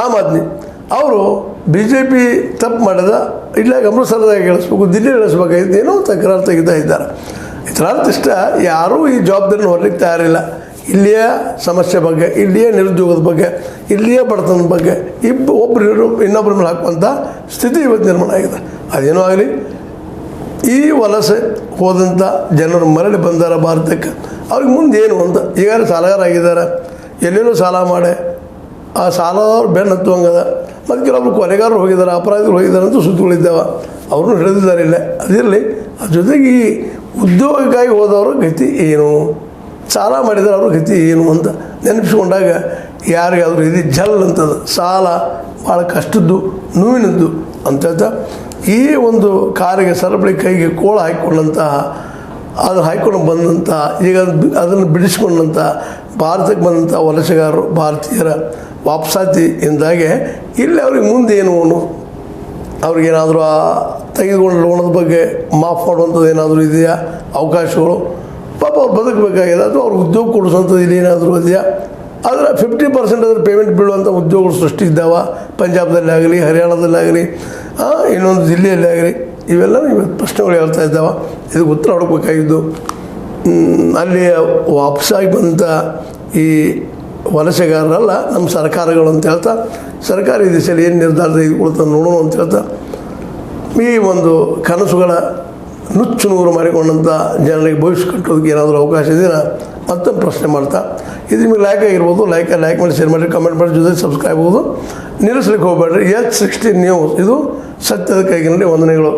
ಆಮ್ ಆದ್ಮಿ ಅವರು B J P ತಪ್ಪು ಮಾಡಿದ ಇಲ್ಲ ಅಮೃತಸರದಾಗ ಇಳಿಸ್ಬೇಕು, ದಿಲ್ಲಿ ಇಳಿಸ್ಬೇಕಾಗಿದ್ದು ಏನೋ ತಕರಾರು ತೆಗಿತಾ ಇದ್ದಾರೆ. ಇದರ ಅರ್ಥ ಇಷ್ಟ, ಯಾರೂ ಈ ಜವಾಬ್ದಾರಿನ ಹೊರಲಿಕ್ಕೆ ತಯಾರಿಲ್ಲ. ಇಲ್ಲಿಯ ಸಮಸ್ಯೆ ಬಗ್ಗೆ, ಇಲ್ಲಿಯ ನಿರುದ್ಯೋಗದ ಬಗ್ಗೆ, ಇಲ್ಲಿಯ ಬಡತನದ ಬಗ್ಗೆ ಒಬ್ಬರು ಇನ್ನೊಬ್ಬರ ಮೇಲೆ ಹಾಕುವಂಥ ಸ್ಥಿತಿ ಇವತ್ತು ನಿರ್ಮಾಣ ಆಗಿದೆ. ಅದೇನೋ ಆಗಲಿ, ಈ ವಲಸೆ ಹೋದಂಥ ಜನರು ಮರಳಿ ಬಂದಾರ ಭಾರತಕ್ಕೆ, ಅವ್ರಿಗೆ ಮುಂದೆ ಏನು ಅಂತ. ಈಗಾಗಲೇ ಸಾಲಗಾರ ಆಗಿದ್ದಾರೆ, ಎಲ್ಲೇನೋ ಸಾಲ ಮಾಡಿ ಆ ಸಾಲದವ್ರು ಬೆನ್ನು ಹತ್ತುವಂಗದ. ಮತ್ತು ಕೆಲವೊಬ್ರು ಕೊಲೆಗಾರರು ಹೋಗಿದ್ದಾರೆ, ಅಪರಾಧಿಗಳು ಹೋಗಿದ್ದಾರೆ ಅಂತ ಸುದ್ದಿಗಳಿದ್ದಾವೆ, ಅವ್ರನ್ನೂ ಹಿಡಿದಿದ್ದಾರೆ ಇಲ್ಲ. ಅದಿರಲಿ, ಅದ್ರ ಜೊತೆಗೆ ಈ ಉದ್ಯೋಗಕ್ಕಾಗಿ ಹೋದವ್ರ ಗತಿ ಏನು, ಸಾಲ ಮಾಡಿದರೆ ಅವ್ರ ಗತಿ ಏನು ಅಂತ ನೆನಪಿಸ್ಕೊಂಡಾಗ ಯಾರಿಗಾದರೂ ಇದು ಜಲ್ ಅಂತದ. ಸಾಲ ಭಾಳ ಕಷ್ಟದ್ದು, ನೋವಿನದ್ದು ಅಂತ ಹೇಳ್ತಾ ಈ ಒಂದು ಕಾರಿಗೆ ಸರಪಳಿ ಕೈಗೆ ಕೋಳ ಹಾಕಿಕೊಂಡಂತಹ, ಅದು ಹಾಕ್ಕೊಂಡು ಬಂದಂಥ, ಈಗ ಅದನ್ನು ಬಿಡಿಸ್ಕೊಂಡಂಥ ಭಾರತಕ್ಕೆ ಬಂದಂಥ ವಲಸೆಗಾರರು, ಭಾರತೀಯರ ವಾಪಸಾತಿಯಿಂದಾಗೆ ಇಲ್ಲಿ ಅವ್ರಿಗೆ ಮುಂದೆ ಏನು, ಅವ್ರಿಗೇನಾದರೂ ಆ ತೆಗೆದುಕೊಂಡು ಲೋಣದ ಬಗ್ಗೆ ಮಾಫ್ ಮಾಡುವಂಥದ್ದು ಏನಾದರೂ ಇದೆಯಾ, ಅವಕಾಶಗಳು, ಪಾಪ ಅವ್ರು ಬದುಕಬೇಕಾಗಿದೆ, ಅಥವಾ ಅವ್ರಿಗೆ ಉದ್ಯೋಗ ಕೊಡಿಸುವಂಥದ್ದು ಇಲ್ಲಿ ಏನಾದರೂ ಇದೆಯಾ, ಆದರೆ 50% ಅದ್ರ ಪೇಮೆಂಟ್ ಬೀಳುವಂಥ ಉದ್ಯೋಗಗಳು ಸೃಷ್ಟಿ ಇದ್ದಾವೆ. ಪಂಜಾಬ್ದಲ್ಲಿ ಆಗಲಿ, ಹರಿಯಾಣದಲ್ಲಾಗಲಿ, ಇನ್ನೊಂದು ದಿಲ್ಲಿಯಲ್ಲಿ ಆಗಲಿ, ಇವೆಲ್ಲ ಇವತ್ತು ಪ್ರಶ್ನೆಗಳು ಹೇಳ್ತಾ ಇದ್ದಾವೆ. ಇದಕ್ಕೆ ಉತ್ತರ ಹುಡುಕಬೇಕಾಗಿದ್ದು ಅಲ್ಲಿ ವಾಪಸ್ಸಾಗಿ ಬಂದಂಥ ಈ ವಲಸೆಗಾರರಲ್ಲ, ನಮ್ಮ ಸರ್ಕಾರಗಳು ಅಂತ ಹೇಳ್ತಾ, ಸರ್ಕಾರ ಈ ದಿಶೆಯಲ್ಲಿ ಏನು ನಿರ್ಧಾರ ತೆಗೆದುಕೊಳ್ತಾ ನೋಡೋಣ ಅಂತ ಹೇಳ್ತಾ, ಈ ಒಂದು ಕನಸುಗಳ ನುಚ್ಚು ನೂರು ಮಾಡಿಕೊಂಡಂಥ ಜನರಿಗೆ ಭವಿಷ್ಯ ಕಟ್ಟೋದಕ್ಕೆ ಏನಾದರೂ ಅವಕಾಶ ಇದೆಯಾ ಮತ್ತೊಂದು ಪ್ರಶ್ನೆ ಮಾಡ್ತಾ, ಇದು ನಿಮಗೆ ಲೈಕ್ ಆಗಿರ್ಬೋದು. ಲೈಕ್ ಮಾಡಿ, ಶೇರ್ ಮಾಡಿ, ಕಮೆಂಟ್ ಮಾಡಿ, ಜೊತೆ ಸಬ್ಸ್ಕ್ರೈಬ್ ಆಗೋದು ನಿಲ್ಲಿಸ್ಲಿಕ್ಕೆ ಹೋಗಬೇಡ್ರಿ. H16 ನ್ಯೂಸ್, ಇದು ಸತ್ಯದ ಕೈಗಿನಲ್ಲಿ ವಂದನೆಗಳು.